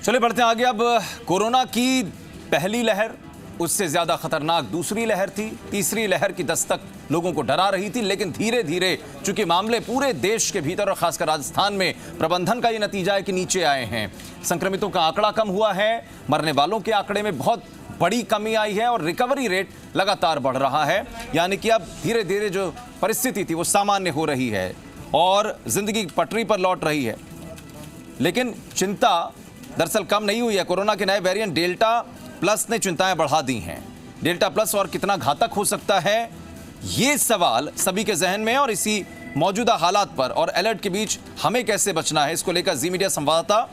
चलिए बढ़ते हैं आगे। अब कोरोना की पहली लहर, उससे ज्यादा खतरनाक दूसरी लहर थी। तीसरी लहर की दस्तक लोगों को डरा रही थी, लेकिन धीरे धीरे चूंकि मामले पूरे देश के भीतर और खासकर राजस्थान में प्रबंधन का ये नतीजा है कि नीचे आए हैं। संक्रमितों का आंकड़ा कम हुआ है, मरने वालों के आंकड़े में बहुत बड़ी कमी आई है और रिकवरी रेट लगातार बढ़ रहा है। यानी कि अब धीरे धीरे जो परिस्थिति थी वो सामान्य हो रही है और जिंदगी पटरी पर लौट रही है। लेकिन चिंता दरअसल कम नहीं हुई है। कोरोना के नए वेरिएंट डेल्टा प्लस ने चिंताएं बढ़ा दी हैं। डेल्टा प्लस और कितना घातक हो सकता है, ये सवाल सभी के जहन में है और इसी मौजूदा हालात पर और अलर्ट के बीच हमें कैसे बचना है, इसको लेकर जी मीडिया संवाददाता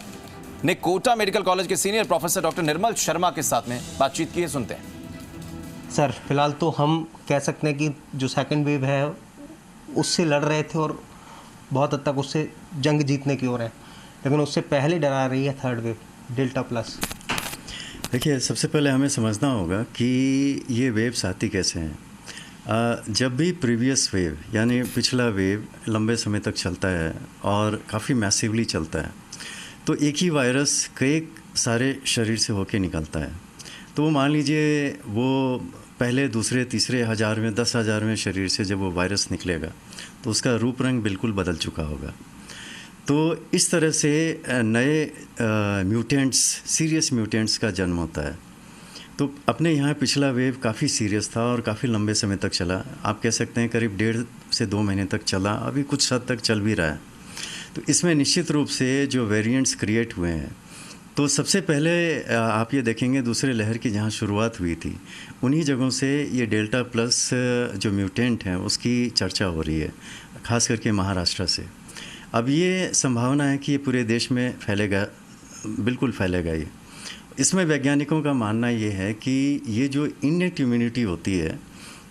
ने कोटा मेडिकल कॉलेज के सीनियर प्रोफेसर डॉक्टर निर्मल शर्मा के साथ में बातचीत की है। सुनते हैं। सर, फिलहाल तो हम कह सकते हैं कि जो सेकंड वेव है उससे लड़ रहे थे और बहुत हद तक उससे जंग जीतने की ओर है, लेकिन उससे पहले डरा रही है थर्ड वेव डेल्टा प्लस। देखिए, सबसे पहले हमें समझना होगा कि ये वेव्स आती कैसे हैं। जब भी प्रीवियस वेव यानी पिछला वेव लंबे समय तक चलता है और काफ़ी मैसिवली चलता है, तो एक ही वायरस कई सारे शरीर से होके निकलता है। तो मान लीजिए वो पहले दूसरे तीसरे हज़ार में 10,000 में शरीर से जब वो वायरस निकलेगा तो उसका रूप रंग बिल्कुल बदल चुका होगा। तो इस तरह से नए म्यूटेंट्स, सीरियस म्यूटेंट्स का जन्म होता है। तो अपने यहाँ पिछला वेव काफ़ी सीरियस था और काफ़ी लंबे समय तक चला। आप कह सकते हैं करीब 1.5 से 2 महीने तक चला, अभी कुछ हद तक चल भी रहा है। तो इसमें निश्चित रूप से जो वेरिएंट्स क्रिएट हुए हैं, तो सबसे पहले आप ये देखेंगे दूसरे लहर की जहाँ शुरुआत हुई थी उन्हीं जगहों से ये डेल्टा प्लस जो म्यूटेंट हैं उसकी चर्चा हो रही है, ख़ास करके महाराष्ट्र से। अब ये संभावना है कि ये पूरे देश में फैलेगा, बिल्कुल फैलेगा ये। इसमें वैज्ञानिकों का मानना ये है कि ये जो इनेट इम्यूनिटी होती है,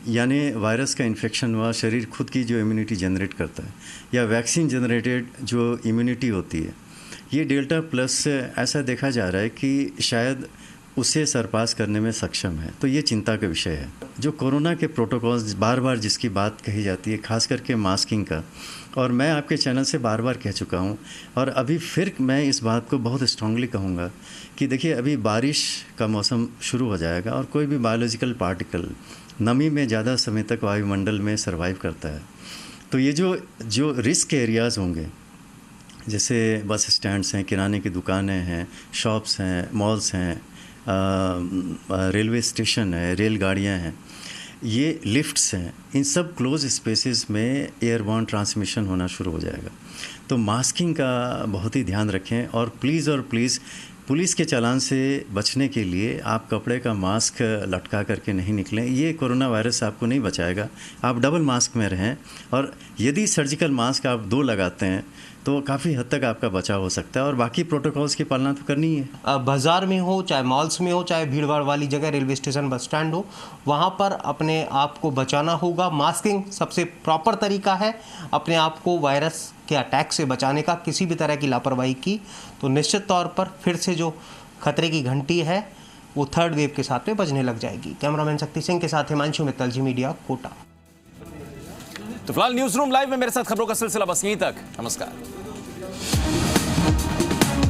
यानी वायरस का इन्फेक्शन हुआ, शरीर खुद की जो इम्यूनिटी जनरेट करता है, या वैक्सीन जनरेटेड जो इम्यूनिटी होती है, ये डेल्टा प्लस ऐसा देखा जा रहा है कि शायद उसे सरपास करने में सक्षम है। तो ये चिंता का विषय है। जो कोरोना के प्रोटोकॉल्स बार बार जिसकी बात कही जाती है, खास करके मास्किंग का, और मैं आपके चैनल से बार बार कह चुका हूँ और अभी फिर मैं इस बात को बहुत स्ट्रांगली कहूँगा कि देखिए, अभी बारिश का मौसम शुरू हो जाएगा और कोई भी बायोलॉजिकल पार्टिकल नमी में ज़्यादा समय तक वायुमंडल में सर्वाइव करता है। तो ये जो रिस्क एरियाज़ होंगे, जैसे बस स्टैंड्स हैं, किराने की दुकानें हैं, शॉप्स हैं, मॉल्स हैं, रेलवे स्टेशन है, रेलगाड़ियाँ हैं, ये लिफ्ट्स हैं, इन सब क्लोज स्पेसेस में एयरबॉर्न ट्रांसमिशन होना शुरू हो जाएगा। तो मास्किंग का बहुत ही ध्यान रखें और प्लीज़ पुलिस के चालान से बचने के लिए आप कपड़े का मास्क लटका करके नहीं निकलें। ये कोरोना वायरस आपको नहीं बचाएगा। आप डबल मास्क में रहें और यदि सर्जिकल मास्क आप 2 लगाते हैं तो काफ़ी हद तक आपका बचाव हो सकता है और बाकी प्रोटोकॉल्स की पालना तो करनी है। बाज़ार में हो, चाहे मॉल्स में हो, चाहे भीड़ भाड़ वाली जगह, रेलवे स्टेशन, बस स्टैंड हो, वहाँ पर अपने आप को बचाना होगा। मास्किंग सबसे प्रॉपर तरीका है अपने आप को वायरस के अटैक से बचाने का। किसी भी तरह की लापरवाही की तो निश्चित तौर पर फिर से जो खतरे की घंटी है वो थर्ड वेव के साथ में बजने लग जाएगी। कैमरामैन शक्ति सिंह के साथ हिमांशु मित्तल, जी मीडिया, कोटा। तो फिलहाल न्यूज रूम लाइव में मेरे साथ खबरों का सिलसिला बस यहीं तक। नमस्कार।